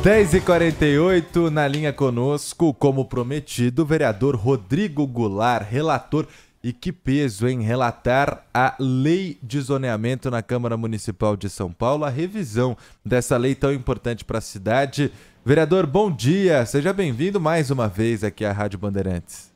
10h48, na linha conosco, como prometido, o vereador Rodrigo Goulart, relator. E que peso em relatar a lei de zoneamento na Câmara Municipal de São Paulo, a revisão dessa lei tão importante para a cidade. Vereador, bom dia, seja bem-vindo mais uma vez aqui à Rádio Bandeirantes.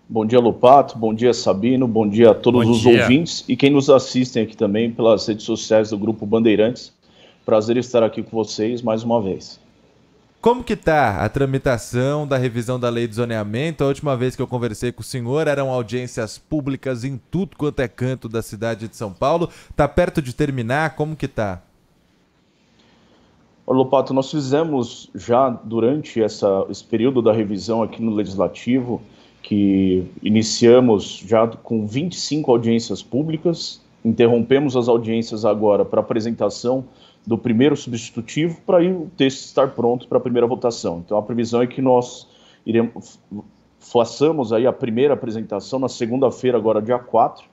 Bom dia, Lopato, bom dia, Sabino, bom dia a todos os ouvintes e quem nos assistem aqui também pelas redes sociais do Grupo Bandeirantes. Prazer estar aqui com vocês mais uma vez. Como que tá a tramitação da revisão da lei de zoneamento? A última vez que eu conversei com o senhor eram audiências públicas em tudo quanto é canto da cidade de São Paulo. Tá perto de terminar? Como que tá? Olha, Lopato, nós fizemos já durante esse período da revisão aqui no Legislativo, que iniciamos já com 25 audiências públicas, interrompemos as audiências agora para apresentação do primeiro substitutivo para aí o texto estar pronto para a primeira votação. Então a previsão é que nós façamos aí a primeira apresentação na segunda-feira, agora dia 4,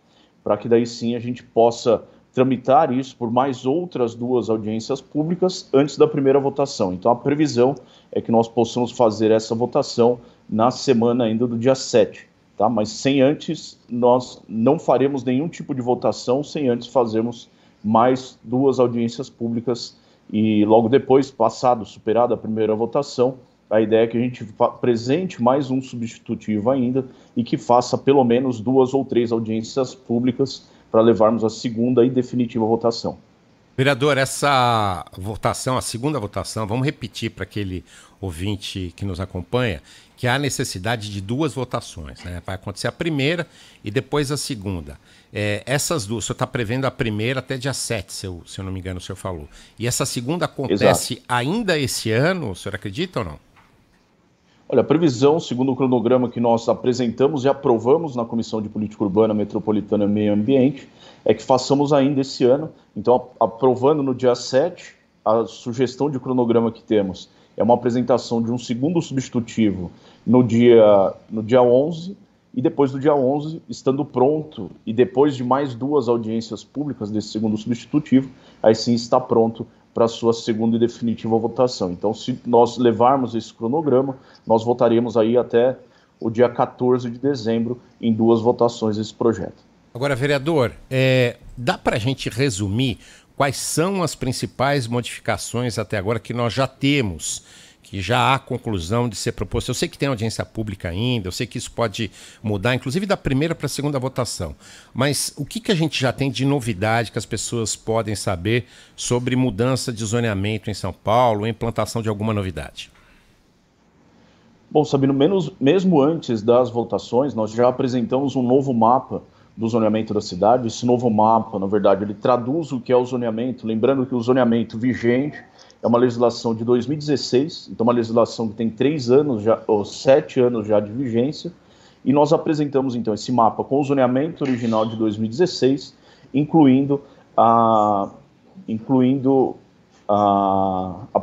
para que daí sim a gente possa tramitar isso por mais outras 2 audiências públicas antes da primeira votação. Então a previsão é que nós possamos fazer essa votação na semana ainda do dia 7, tá? Mas sem antes, nós não faremos nenhum tipo de votação sem antes fazermos mais 2 audiências públicas e logo depois, superada a primeira votação, a ideia é que a gente apresente mais um substitutivo ainda e que faça pelo menos 2 ou 3 audiências públicas para levarmos a segunda e definitiva votação. Vereador, essa votação, a segunda votação, vamos repetir para aquele ouvinte que nos acompanha, que há necessidade de 2 votações, né? Vai acontecer a primeira e depois a segunda. Essas duas, o senhor está prevendo a primeira até dia 7, se eu não me engano, o senhor falou. E essa segunda acontece Exato. Ainda esse ano, o senhor acredita ou não? Olha, a previsão, segundo o cronograma que nós apresentamos e aprovamos na Comissão de Política Urbana, Metropolitana e Meio Ambiente, é que façamos ainda esse ano. Então, aprovando no dia 7, a sugestão de cronograma que temos é uma apresentação de um segundo substitutivo no dia 11, e depois do dia 11, estando pronto, e depois de mais 2 audiências públicas desse segundo substitutivo, aí sim está pronto para a sua segunda e definitiva votação. Então, se nós levarmos esse cronograma, nós votaremos aí até o dia 14 de dezembro em 2 votações desse projeto. Agora, vereador, dá para a gente resumir quais são as principais modificações até agora que nós já temos, que já há conclusão de ser proposto? Eu sei que tem audiência pública ainda, eu sei que isso pode mudar, inclusive da primeira para a segunda votação. Mas o que a gente já tem de novidade que as pessoas podem saber sobre mudança de zoneamento em São Paulo, implantação de alguma novidade? Bom, Sabino, mesmo antes das votações, nós já apresentamos um novo mapa do zoneamento da cidade. Esse novo mapa, na verdade, ele traduz o que é o zoneamento, lembrando que o zoneamento vigente é uma legislação de 2016, então uma legislação que tem 3 anos já, ou 7 anos já de vigência, e nós apresentamos então esse mapa com o zoneamento original de 2016, incluindo a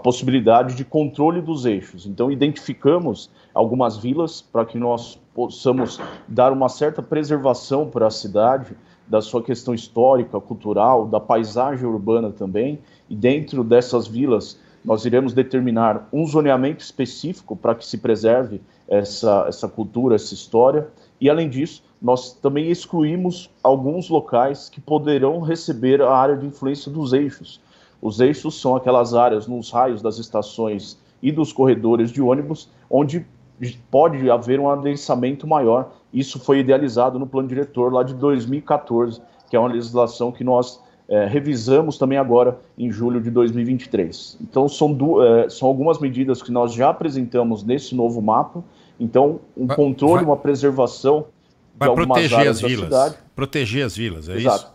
possibilidade de controle dos eixos. Então identificamos algumas vilas para que nós possamos dar uma certa preservação para a cidade, da sua questão histórica, cultural, da paisagem urbana também, e dentro dessas vilas nós iremos determinar um zoneamento específico para que se preserve essa cultura, essa história, e além disso, nós também excluímos alguns locais que poderão receber a área de influência dos eixos. Os eixos são aquelas áreas nos raios das estações e dos corredores de ônibus, onde pode haver um adensamento maior. Isso foi idealizado no plano diretor lá de 2014, que é uma legislação que nós revisamos também agora em julho de 2023. Então são algumas medidas que nós já apresentamos nesse novo mapa. Então um controle, uma preservação de algumas áreas da cidade. Proteger as vilas, é Exato.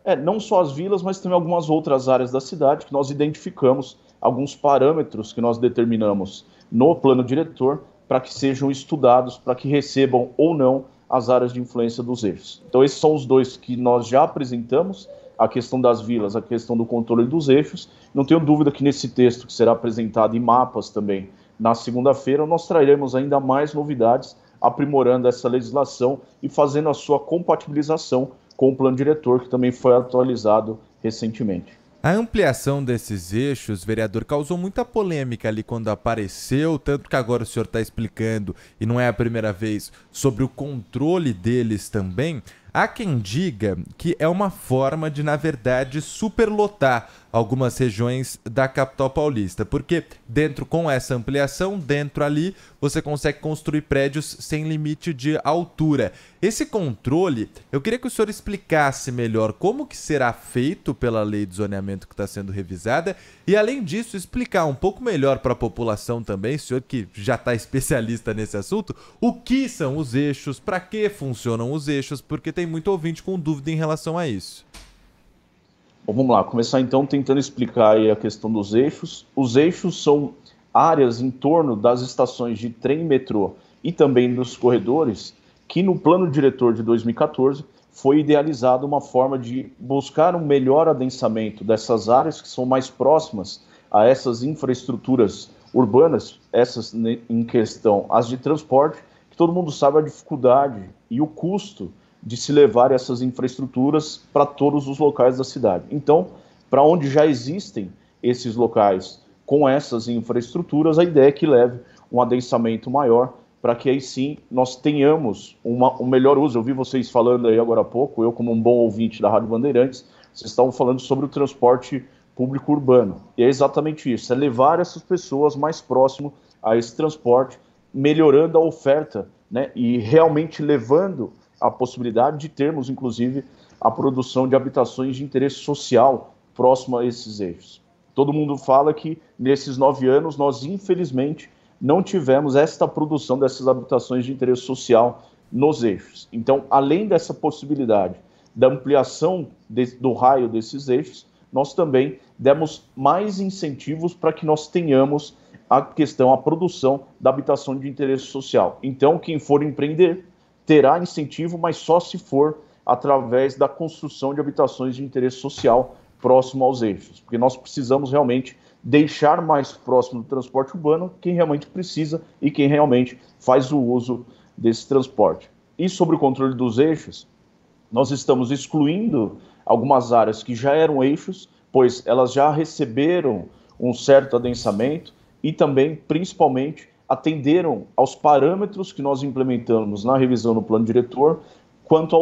isso? Não só as vilas, mas também algumas outras áreas da cidade que nós identificamos alguns parâmetros que nós determinamos no plano diretor para que sejam estudados, para que recebam ou não as áreas de influência dos eixos. Então esses são os 2 que nós já apresentamos, a questão das vilas, a questão do controle dos eixos. Não tenho dúvida que nesse texto que será apresentado em mapas também na segunda-feira, nós traremos ainda mais novidades, aprimorando essa legislação e fazendo a sua compatibilização com o plano diretor, que também foi atualizado recentemente. A ampliação desses eixos, vereador, causou muita polêmica ali quando apareceu, tanto que agora o senhor está explicando, e não é a primeira vez, sobre o controle deles também. Há quem diga que é uma forma de, na verdade, superlotar algumas regiões da capital paulista, porque com essa ampliação, dentro ali, você consegue construir prédios sem limite de altura. Esse controle, eu queria que o senhor explicasse melhor como que será feito pela lei de zoneamento que está sendo revisada e, além disso, explicar um pouco melhor para a população também, o senhor que já está especialista nesse assunto, o que são os eixos, para que funcionam os eixos, porque tem muito ouvinte com dúvida em relação a isso. Bom, vamos lá, começar então tentando explicar aí a questão dos eixos. Os eixos são áreas em torno das estações de trem e metrô e também dos corredores, que no plano diretor de 2014 foi idealizada uma forma de buscar um melhor adensamento dessas áreas que são mais próximas a essas infraestruturas urbanas, essas em questão, as de transporte, que todo mundo sabe a dificuldade e o custo de se levar essas infraestruturas para todos os locais da cidade. Então, para onde já existem esses locais com essas infraestruturas, a ideia é que leve um adensamento maior, para que aí sim nós tenhamos um melhor uso. Eu vi vocês falando aí agora há pouco, eu como um bom ouvinte da Rádio Bandeirantes, vocês estavam falando sobre o transporte público urbano. E é exatamente isso, é levar essas pessoas mais próximo a esse transporte, melhorando a oferta, né, e realmente levando a possibilidade de termos, inclusive, a produção de habitações de interesse social próximo a esses eixos. Todo mundo fala que, nesses 9 anos, nós, infelizmente, não tivemos esta produção dessas habitações de interesse social nos eixos. Então, além dessa possibilidade da ampliação do raio desses eixos, nós também demos mais incentivos para que nós tenhamos a produção da habitação de interesse social. Então, quem for empreender terá incentivo, mas só se for através da construção de habitações de interesse social próximo aos eixos, porque nós precisamos realmente deixar mais próximo do transporte urbano quem realmente precisa e quem realmente faz o uso desse transporte. E sobre o controle dos eixos, nós estamos excluindo algumas áreas que já eram eixos, pois elas já receberam um certo adensamento e também, principalmente, atenderam aos parâmetros que nós implementamos na revisão do plano diretor quanto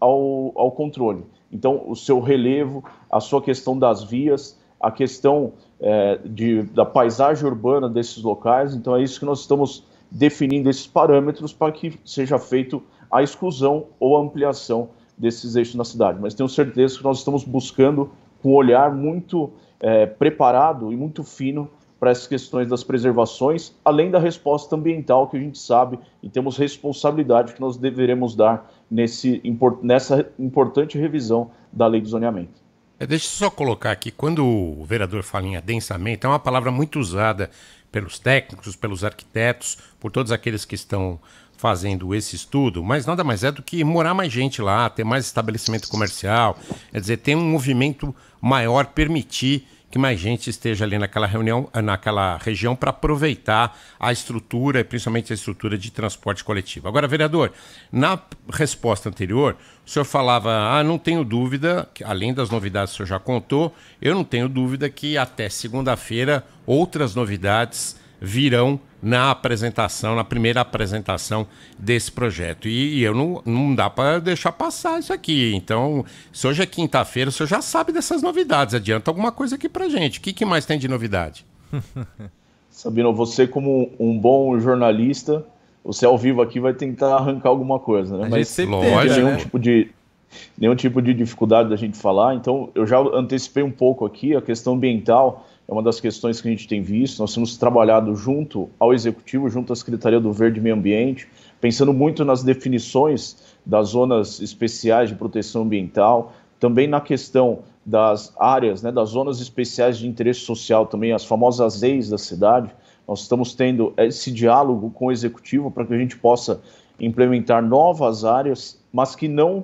ao controle. Então, o seu relevo, a sua questão das vias, a questão da paisagem urbana desses locais. Então, é isso que nós estamos definindo, esses parâmetros, para que seja feito a exclusão ou a ampliação desses eixos na cidade. Mas tenho certeza que nós estamos buscando com um olhar muito preparado e muito fino para essas questões das preservações, além da resposta ambiental que a gente sabe e temos responsabilidade que nós deveremos dar nessa importante revisão da lei de zoneamento. Deixa eu só colocar aqui, quando o vereador fala em adensamento, é uma palavra muito usada pelos técnicos, pelos arquitetos, por todos aqueles que estão fazendo esse estudo, mas nada mais é do que morar mais gente lá, ter mais estabelecimento comercial, quer dizer, ter um movimento maior, permitir que mais gente esteja ali naquela região para aproveitar a estrutura, principalmente a estrutura de transporte coletivo. Agora, vereador, na resposta anterior, o senhor falava, não tenho dúvida, além das novidades que o senhor já contou, eu não tenho dúvida que até segunda-feira outras novidades virão na primeira apresentação desse projeto. E eu não dá para deixar passar isso aqui. Então, se hoje é quinta-feira, o senhor já sabe dessas novidades. Adianta alguma coisa aqui pra gente. O que mais tem de novidade? Sabino, você como um bom jornalista, você ao vivo aqui vai tentar arrancar alguma coisa, né? Mas lógico, nenhum tipo de dificuldade da gente falar. Então, eu já antecipei um pouco aqui a questão ambiental. É uma das questões que a gente tem visto. Nós temos trabalhado junto ao Executivo, junto à Secretaria do Verde e Meio Ambiente, pensando muito nas definições das zonas especiais de proteção ambiental, também na questão das áreas, né, das zonas especiais de interesse social, também as famosas EIs da cidade. Nós estamos tendo esse diálogo com o Executivo para que a gente possa implementar novas áreas, mas que não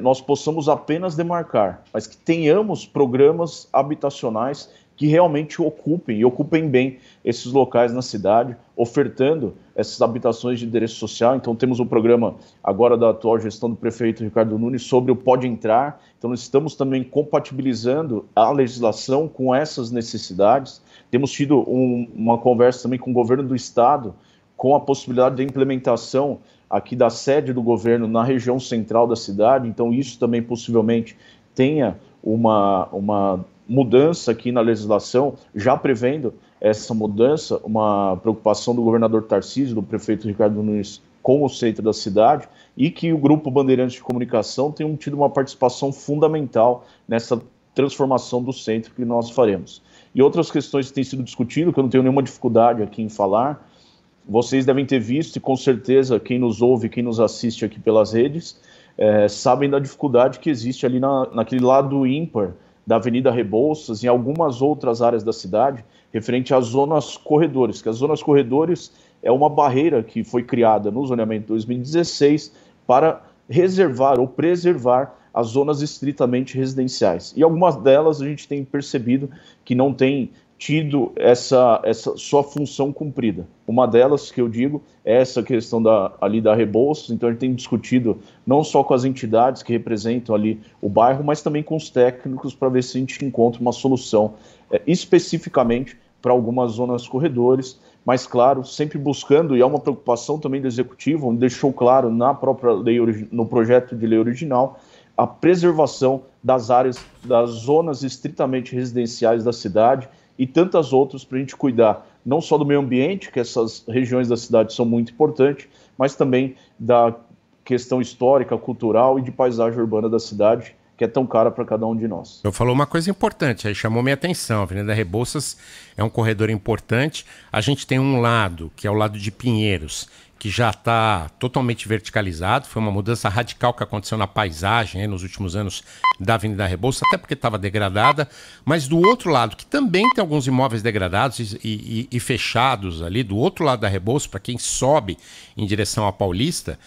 nós possamos apenas demarcar, mas que tenhamos programas habitacionais que realmente ocupem bem esses locais na cidade, ofertando essas habitações de endereço social. Então temos um programa agora da atual gestão do prefeito Ricardo Nunes sobre o Pode Entrar. Então nós estamos também compatibilizando a legislação com essas necessidades. Temos tido uma conversa também com o governo do estado, com a possibilidade de implementação aqui da sede do governo na região central da cidade. Então isso também possivelmente tenha uma mudança aqui na legislação, já prevendo essa mudança, uma preocupação do governador Tarcísio, do prefeito Ricardo Nunes com o centro da cidade, e que o Grupo Bandeirantes de Comunicação tem tido uma participação fundamental nessa transformação do centro que nós faremos. E outras questões que têm sido discutidas, que eu não tenho nenhuma dificuldade aqui em falar, vocês devem ter visto, e com certeza quem nos ouve, quem nos assiste aqui pelas redes, sabem da dificuldade que existe ali naquele lado ímpar da Avenida Rebouças, e em algumas outras áreas da cidade, referente às zonas corredores, que as zonas corredores é uma barreira que foi criada no zoneamento 2016 para reservar ou preservar as zonas estritamente residenciais. E algumas delas a gente tem percebido que não tem tido essa sua função cumprida. Uma delas, que eu digo, é essa questão ali da Rebouças. Então a gente tem discutido não só com as entidades que representam ali o bairro, mas também com os técnicos para ver se a gente encontra uma solução especificamente para algumas zonas corredores, mas claro, sempre buscando, e é uma preocupação também do Executivo, onde deixou claro na própria lei, no projeto de lei original, a preservação das áreas, das zonas estritamente residenciais da cidade, e tantas outras para a gente cuidar, não só do meio ambiente, que essas regiões da cidade são muito importantes, mas também da questão histórica, cultural e de paisagem urbana da cidade, que é tão cara para cada um de nós. Eu falou uma coisa importante, aí chamou minha atenção. A Avenida Rebouças é um corredor importante. A gente tem um lado, que é o lado de Pinheiros, que já está totalmente verticalizado. Foi uma mudança radical que aconteceu na paisagem nos últimos anos da Avenida Rebouças, até porque estava degradada. Mas do outro lado, que também tem alguns imóveis degradados e fechados ali, do outro lado da Rebouças, para quem sobe em direção à Paulista,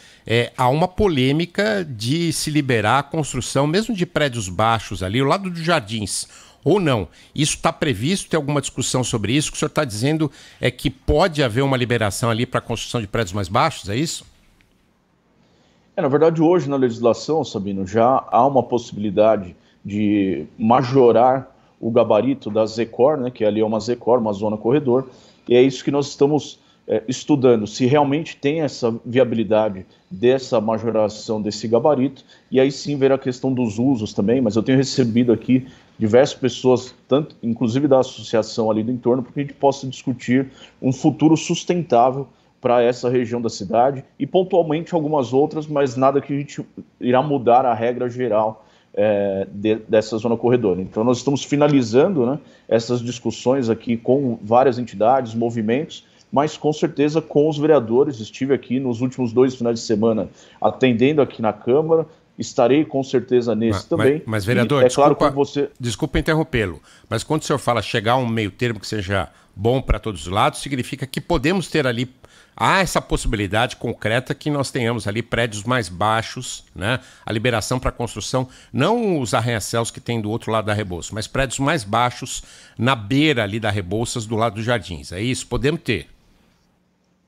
há uma polêmica de se liberar a construção, mesmo de prédios baixos ali, ao lado dos Jardins, ou não. Isso está previsto? Tem alguma discussão sobre isso? O que o senhor está dizendo é que pode haver uma liberação ali para a construção de prédios mais baixos, é isso? Na verdade, hoje na legislação, Sabino, já há uma possibilidade de majorar o gabarito da Zecor, né, que ali é uma Zecor, uma zona corredor, e é isso que nós estamos estudando, se realmente tem essa viabilidade dessa majoração desse gabarito, e aí sim ver a questão dos usos também, mas eu tenho recebido aqui diversas pessoas, tanto inclusive da associação ali do entorno, para que a gente possa discutir um futuro sustentável para essa região da cidade, e pontualmente algumas outras, mas nada que a gente irá mudar a regra geral dessa zona corredor. Então nós estamos finalizando, né, essas discussões aqui com várias entidades, movimentos, mas com certeza com os vereadores. Estive aqui nos últimos 2 finais de semana atendendo aqui na Câmara, estarei com certeza nesse também. Mas vereador, desculpa interrompê-lo, mas quando o senhor fala chegar a um meio termo que seja bom para todos os lados, significa que podemos ter ali, há essa possibilidade concreta que nós tenhamos ali prédios mais baixos, né? A liberação para construção, não os arranha-céus que tem do outro lado da Rebouças, mas prédios mais baixos na beira ali da Rebouças, do lado dos Jardins. É isso? Podemos ter?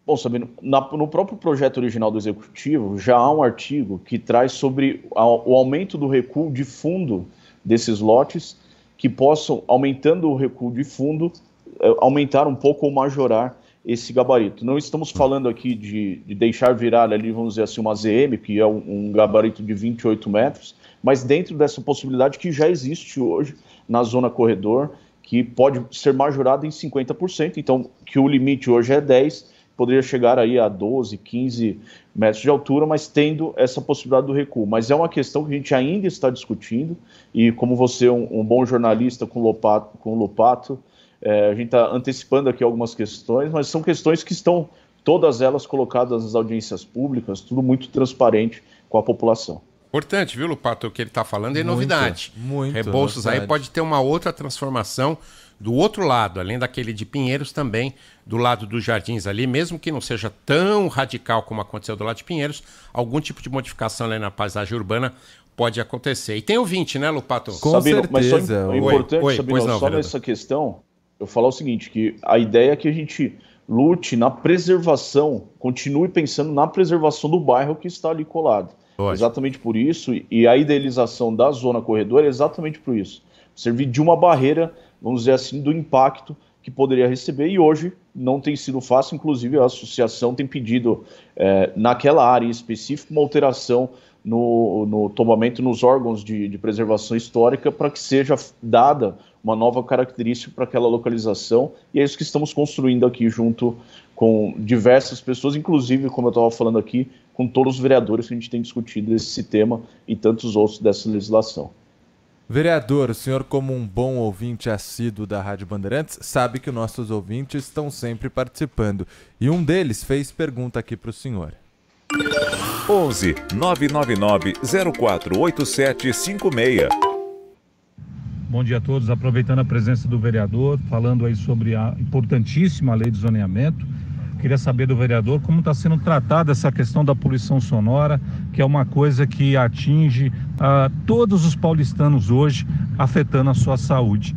Bom, Sabino, no próprio projeto original do Executivo, já há um artigo que traz sobre o aumento do recuo de fundo desses lotes, que possam, aumentando o recuo de fundo, aumentar um pouco ou majorar esse gabarito. Não estamos falando aqui de deixar virar ali, vamos dizer assim, uma ZM, que é um gabarito de 28 metros, mas dentro dessa possibilidade que já existe hoje na zona corredor, que pode ser majorada em 50%, então que o limite hoje é 10%, poderia chegar aí a 12, 15 metros de altura, mas tendo essa possibilidade do recuo. Mas é uma questão que a gente ainda está discutindo, e como você é um bom jornalista com o Lopato, a gente está antecipando aqui algumas questões, mas são questões que estão, todas elas colocadas nas audiências públicas, tudo muito transparente com a população. Importante, viu, Lopato? O que ele está falando é novidade. Muito Rebouças aí pode ter uma outra transformação do outro lado, além daquele de Pinheiros, também do lado dos Jardins ali, mesmo que não seja tão radical como aconteceu do lado de Pinheiros, algum tipo de modificação ali na paisagem urbana pode acontecer. E tem ouvinte, né, Lupato? Com Sabino, mas só certeza. é importante, Oi, Sabino, pois não, só vereador. nessa questão, eu falar o seguinte, que a ideia é que a gente lute na preservação, continue pensando na preservação do bairro que está ali colado. Lógico. Exatamente por isso, e a idealização da zona corredor é exatamente por isso. Servir de uma barreira, vamos dizer assim, do impacto que poderia receber, e hoje não tem sido fácil, inclusive a associação tem pedido, naquela área em específico, uma alteração no tombamento nos órgãos de preservação histórica para que seja dada uma nova característica para aquela localização, e é isso que estamos construindo aqui junto com diversas pessoas, inclusive, como eu estava falando aqui, com todos os vereadores que a gente tem discutido esse tema e tantos outros dessa legislação. Vereador, o senhor, como um bom ouvinte assíduo da Rádio Bandeirantes, sabe que os nossos ouvintes estão sempre participando. E um deles fez pergunta aqui para o senhor. 11 999 048756. Bom dia a todos. Aproveitando a presença do vereador, falando aí sobre a importantíssima lei de zoneamento, queria saber do vereador como está sendo tratada essa questão da poluição sonora, que é uma coisa que atinge todos os paulistanos hoje, afetando a sua saúde.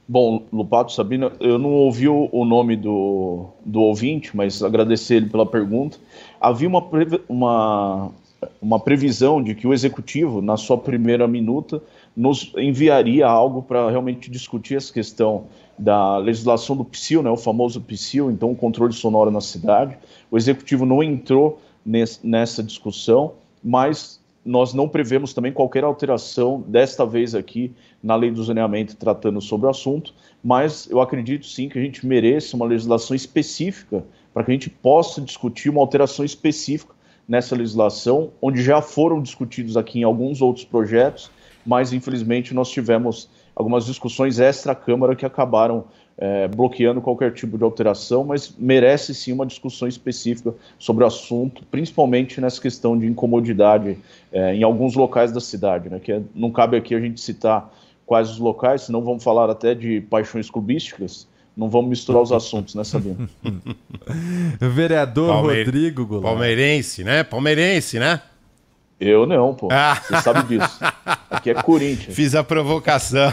Bom, Lupato, Sabino, eu não ouvi o nome do ouvinte, mas agradecer ele pela pergunta. Havia uma previsão de que o Executivo, na sua primeira minuta, nos enviaria algo para realmente discutir essa questão da legislação do PSIL, né, o famoso PSIL, então o controle sonoro na cidade. O Executivo não entrou nessa discussão, mas nós não prevemos também qualquer alteração, desta vez aqui, na lei do zoneamento tratando sobre o assunto, mas eu acredito sim que a gente mereça uma legislação específica para que a gente possa discutir uma alteração específica nessa legislação, onde já foram discutidos aqui em alguns outros projetos, mas infelizmente nós tivemos algumas discussões extra-Câmara que acabaram bloqueando qualquer tipo de alteração, mas merece sim uma discussão específica sobre o assunto, principalmente nessa questão de incomodidade em alguns locais da cidade, né, que não cabe aqui a gente citar quais os locais, senão vamos falar até de paixões clubísticas, não vamos misturar os assuntos, né, Sabino? Vereador Rodrigo Goulart. Palmeirense, né? Eu não, pô. Você sabe disso. Aqui é Corinthians. Fiz a provocação.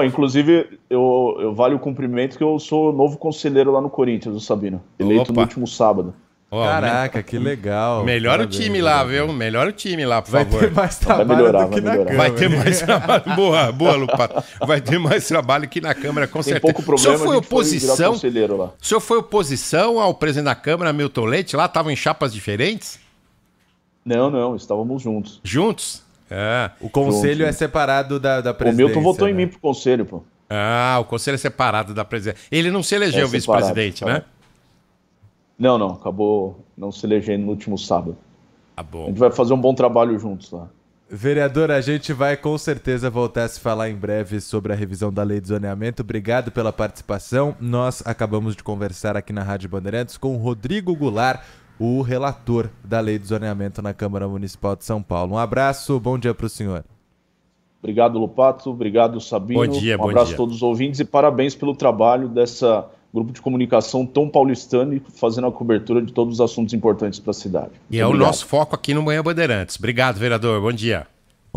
Inclusive, eu vale o cumprimento que eu sou novo conselheiro lá no Corinthians, Sabino. Eleito no último sábado. Caraca, que legal. Melhora o time lá, viu? Melhora o time lá, por favor. Vai ter mais trabalho do que na Câmara. Vai ter mais trabalho. Boa, Lupato. Vai ter mais trabalho que na Câmara, com certeza. Tem pouco problema, o senhor foi oposição? Lá. O senhor foi oposição ao presidente da Câmara, Milton Leite? Lá estavam em chapas diferentes? Não, estávamos juntos. Juntos? O conselho é separado da presidência. O Milton votou em mim pro conselho, pô. O conselho é separado da presidência. Ele não se elegeu vice-presidente, né? Não, acabou não se elegendo no último sábado. Tá bom. A gente vai fazer um bom trabalho juntos lá. Vereador, a gente vai com certeza voltar a se falar em breve sobre a revisão da lei de zoneamento. Obrigado pela participação. Nós acabamos de conversar aqui na Rádio Bandeirantes com o Rodrigo Goulart, o relator da lei de zoneamento na Câmara Municipal de São Paulo. Um abraço, bom dia para o senhor. Obrigado, Lupato. Obrigado, Sabino. Bom dia, um abraço a todos os ouvintes e parabéns pelo trabalho dessa grupo de comunicação tão paulistano e fazendo a cobertura de todos os assuntos importantes para a cidade. E é o nosso foco aqui no Manhã Bandeirantes. Obrigado, vereador. Bom dia.